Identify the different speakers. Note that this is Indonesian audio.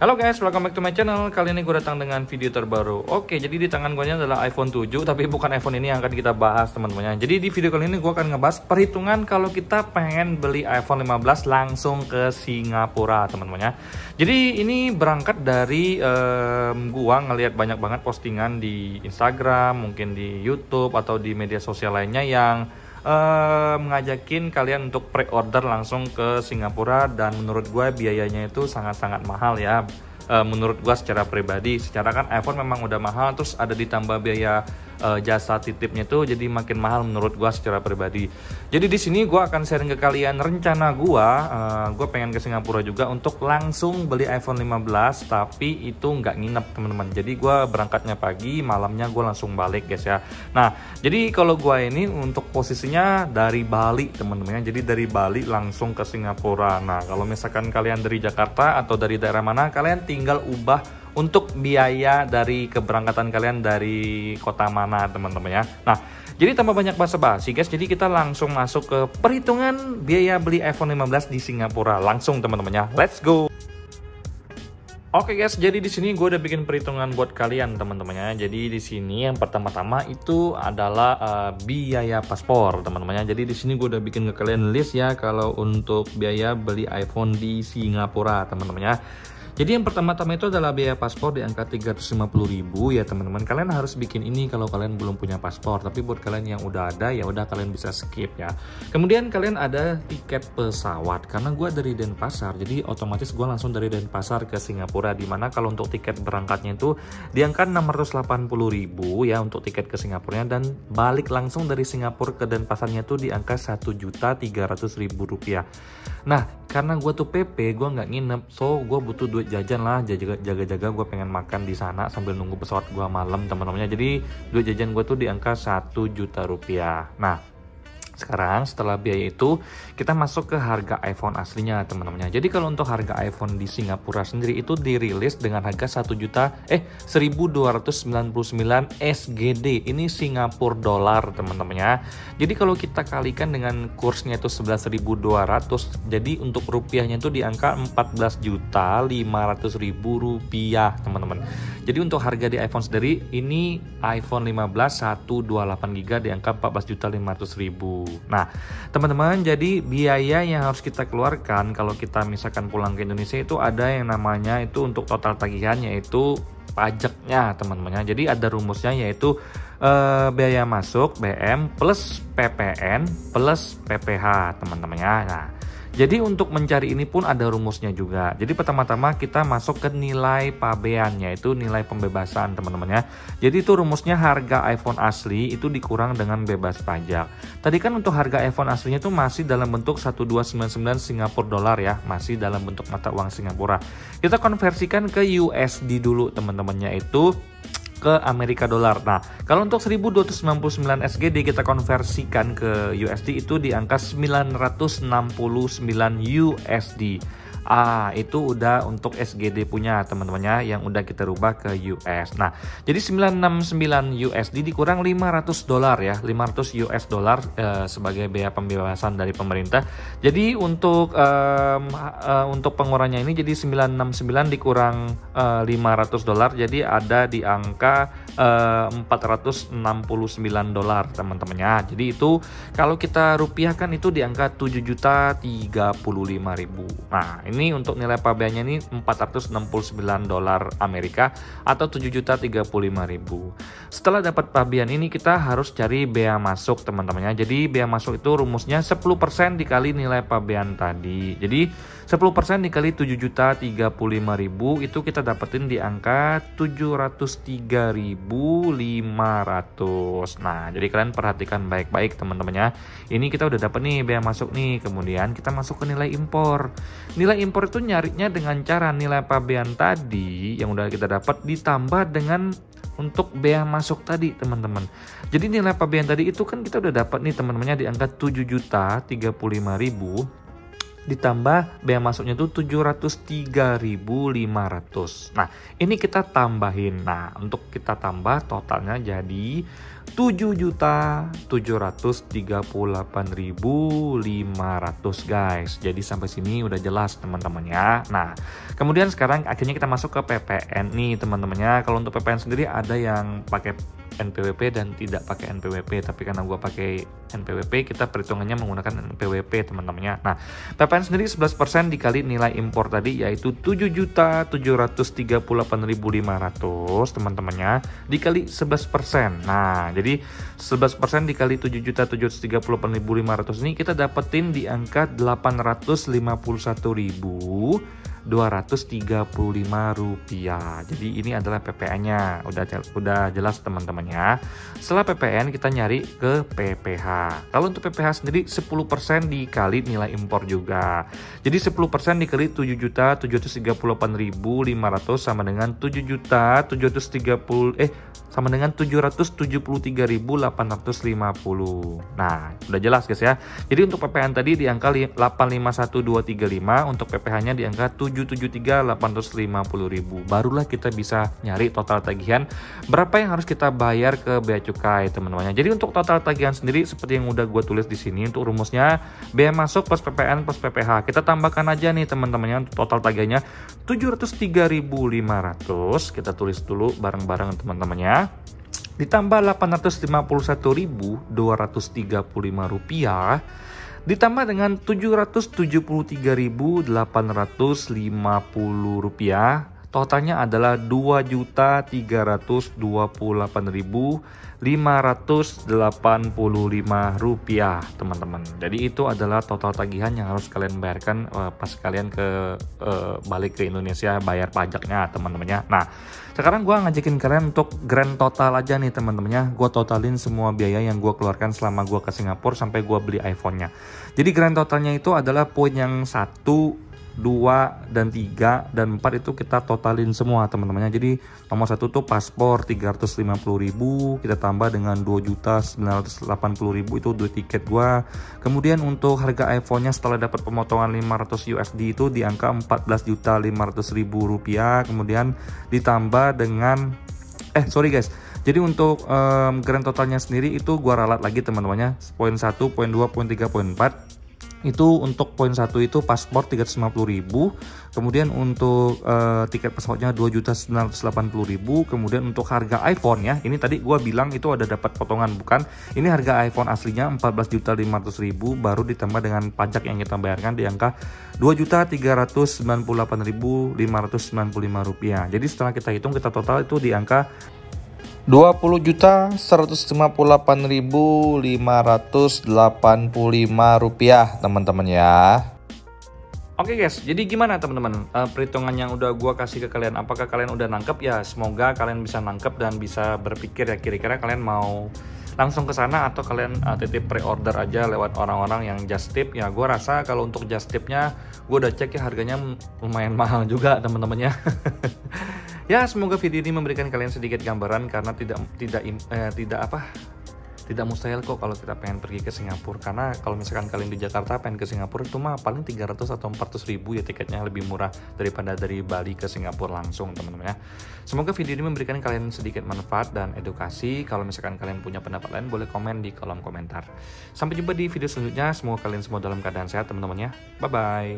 Speaker 1: Halo guys, welcome back to my channel. Kali ini gue datang dengan video terbaru. Oke, jadi di tangan gue ini adalah iPhone 7, tapi bukan iPhone ini yang akan kita bahas teman-teman. Jadi di video kali ini gue akan ngebahas perhitungan kalau kita pengen beli iPhone 15 langsung ke Singapura teman-teman. Jadi ini berangkat dari gue ngelihat banyak banget postingan di Instagram, mungkin di YouTube atau di media sosial lainnya yang mengajakin kalian untuk pre-order langsung ke Singapura, dan menurut gue biayanya itu sangat-sangat mahal ya. Menurut gue secara pribadi, secara kan iPhone memang udah mahal, terus ada ditambah biaya jasa titipnya tuh jadi makin mahal menurut gue secara pribadi. Jadi di sini gue akan sharing ke kalian rencana gue pengen ke Singapura juga untuk langsung beli iPhone 15, tapi itu nggak nginep teman-teman. Jadi gue berangkatnya pagi, malamnya gue langsung balik guys ya. Nah, jadi kalau gue ini untuk posisinya dari Bali teman-teman. Jadi dari Bali langsung ke Singapura. Nah, kalau misalkan kalian dari Jakarta atau dari daerah mana, kalian tinggal ubah untuk biaya dari keberangkatan kalian dari kota mana teman-teman ya. Nah, jadi tambah banyak basa-basi guys, jadi kita langsung masuk ke perhitungan biaya beli iPhone 15 di Singapura langsung teman-teman ya. Let's go. Oke guys, jadi di sini gue udah bikin perhitungan buat kalian teman-teman ya. Jadi di sini yang pertama-tama itu adalah biaya paspor teman-teman ya. Jadi di sini gue udah bikin ke kalian list ya kalau untuk biaya beli iPhone di Singapura teman-teman ya. Jadi yang pertama-tama itu adalah biaya paspor di angka 350.000 ya teman-teman. Kalian harus bikin ini kalau kalian belum punya paspor, tapi buat kalian yang udah ada ya udah kalian bisa skip ya. Kemudian kalian ada tiket pesawat, karena gue dari Denpasar, jadi otomatis gue langsung dari Denpasar ke Singapura, dimana kalau untuk tiket berangkatnya itu di angka 680.000 ya untuk tiket ke Singapura, dan balik langsung dari Singapura ke Denpasarnya itu di angka 1.300.000 rupiah. Nah, karena gue tuh PP, gue nggak nginep, so gue butuh duit jajan lah, jaga-jaga gue pengen makan di sana sambil nunggu pesawat gue malam teman-teman. Jadi duit jajan gue tuh di angka 1 juta rupiah. Nah, sekarang setelah biaya itu kita masuk ke harga iPhone aslinya teman-teman. Jadi kalau untuk harga iPhone di Singapura sendiri itu dirilis dengan harga 1.299 SGD. Ini Singapura dolar teman-teman ya. Jadi kalau kita kalikan dengan kursnya itu 11.200, jadi untuk rupiahnya itu di angka 14.500.000 rupiah teman-teman. Jadi untuk harga di iPhone sendiri ini iPhone 15 128GB di angka 14.500.000. Nah teman-teman, jadi biaya yang harus kita keluarkan kalau kita misalkan pulang ke Indonesia itu ada yang namanya itu untuk total tagihan, yaitu pajaknya teman-teman. Jadi ada rumusnya, yaitu biaya masuk BM plus PPN plus PPH teman-teman ya. Nah, jadi untuk mencari ini pun ada rumusnya juga. Jadi pertama-tama kita masuk ke nilai pabean, yaitu nilai pembebasan teman-teman ya. Jadi itu rumusnya harga iPhone asli itu dikurang dengan bebas pajak. Tadi kan untuk harga iPhone aslinya itu masih dalam bentuk 1299 Singapura dolar ya, masih dalam bentuk mata uang Singapura. Kita konversikan ke USD dulu teman-temannya, itu ke Amerika dolar. Nah, kalau untuk 1299 SGD kita konversikan ke USD itu di angka 969 USD. Itu udah untuk SGD punya teman-temannya yang udah kita rubah ke US. Nah, jadi 969 USD dikurang 500 dolar ya, 500 US dolar sebagai biaya pembebasan dari pemerintah. Jadi untuk pengurangannya ini jadi 969 dikurang 500 dolar, jadi ada di angka 469 dolar teman-temannya. Jadi itu kalau kita rupiahkan itu di angka 7.035.000. Nah, ini untuk nilai pabeannya ini 469 dolar Amerika atau 7.035.000. Setelah dapat pabean ini kita harus cari bea masuk teman-temannya. Jadi bea masuk itu rumusnya 10% dikali nilai pabean tadi. Jadi 10% dikali 7.035.000 itu kita dapetin di angka 703.500. Nah, jadi kalian perhatikan baik-baik teman-temannya. Ini kita udah dapet nih bea masuk nih. Kemudian kita masuk ke nilai impor. Nilai impor itu nyarinya dengan cara nilai pabean tadi yang udah kita dapat ditambah dengan untuk bea masuk tadi teman-teman. Jadi nilai pabean tadi itu kan kita udah dapat nih teman-temannya di angka 7.035.000. ditambah bea masuknya itu 703.500. Nah, ini kita tambahin. Nah, untuk kita tambah totalnya jadi 7.738.500 guys. Jadi sampai sini udah jelas teman-teman ya. Nah, kemudian sekarang akhirnya kita masuk ke PPN nih teman-temannya. Kalau untuk PPN sendiri ada yang pakai NPWP dan tidak pakai NPWP, tapi karena gua pakai NPWP, kita perhitungannya menggunakan NPWP teman-temannya. Nah, PPN sendiri 11% dikali nilai impor tadi yaitu 7.738.500 teman-temannya dikali 11%. Nah, jadi 11% dikali 7.738.500 ini kita dapetin di angka 851.235 rupiah. Jadi ini adalah PPN-nya. Udah jelas teman-teman ya. Setelah PPN kita nyari ke PPH. Kalau untuk PPH sendiri 10% dikali nilai impor juga. Jadi 10% dikali 7.738.500 sama dengan 773.850. Nah, udah jelas guys ya. Jadi untuk PPN tadi di angka 851.235, untuk PPH-nya di angka 773.850.000. Barulah kita bisa nyari total tagihan berapa yang harus kita bayar ke bea cukai teman-teman. Jadi untuk total tagihan sendiri seperti yang udah gue tulis di sini, untuk rumusnya bea masuk plus PPN plus PPH. Kita tambahkan aja nih teman-temannya, untuk total tagihannya 703.500. Kita tulis dulu bareng-bareng teman-temannya. Ditambah 851.235 rupiah, ditambah dengan 773.850 rupiah, totalnya adalah 2.328.585 rupiah teman-teman. Jadi itu adalah total tagihan yang harus kalian bayarkan pas kalian balik ke Indonesia bayar pajaknya teman-temannya. Nah, sekarang gue ngajakin kalian untuk grand total aja nih teman-temannya. Gue totalin semua biaya yang gue keluarkan selama gue ke Singapura sampai gue beli iPhone-nya. Jadi grand totalnya itu adalah poin yang 1, 2, dan 3, dan 4 itu kita totalin semua teman-temannya. Jadi nomor 1 tuh paspor 350.000, kita tambah dengan 2.980.000 itu 2 tiket gua. Kemudian untuk harga iPhone-nya setelah dapat pemotongan 500 USD itu di angka 14.500.000 rupiah. Kemudian ditambah dengan sorry guys. Jadi untuk grand totalnya sendiri itu gua ralat lagi teman-temannya. Poin 1, poin 2, poin 3, poin 4. Itu untuk poin 1 itu paspor 350.000, kemudian untuk tiket pesawatnya 2.980.000, kemudian untuk harga iPhone ya, ini tadi gua bilang itu ada dapat potongan, bukan, ini harga iPhone aslinya 14.500.000 baru ditambah dengan pajak yang kita bayarkan di angka 2.398.595 rupiah. Jadi setelah kita hitung, kita total itu di angka 20.158.585 rupiah teman-teman ya. Oke guys, jadi gimana teman-teman perhitungan yang udah gua kasih ke kalian? Apakah kalian udah nangkep ya? Semoga kalian bisa nangkep dan bisa berpikir ya, kira-kira kalian mau langsung ke sana atau kalian titip pre-order aja lewat orang-orang yang just tip. Ya gua rasa kalau untuk just tipnya gua udah cek ya, harganya lumayan mahal juga teman-temannya. Ya, semoga video ini memberikan kalian sedikit gambaran, karena tidak mustahil kok kalau kita pengen pergi ke Singapura. Karena kalau misalkan kalian di Jakarta pengen ke Singapura itu mah paling 300 atau 400 ribu ya, tiketnya lebih murah daripada dari Bali ke Singapura langsung teman-teman ya. Semoga video ini memberikan kalian sedikit manfaat dan edukasi. Kalau misalkan kalian punya pendapat lain boleh komen di kolom komentar. Sampai jumpa di video selanjutnya. Semoga kalian semua dalam keadaan sehat teman-teman ya. Bye bye.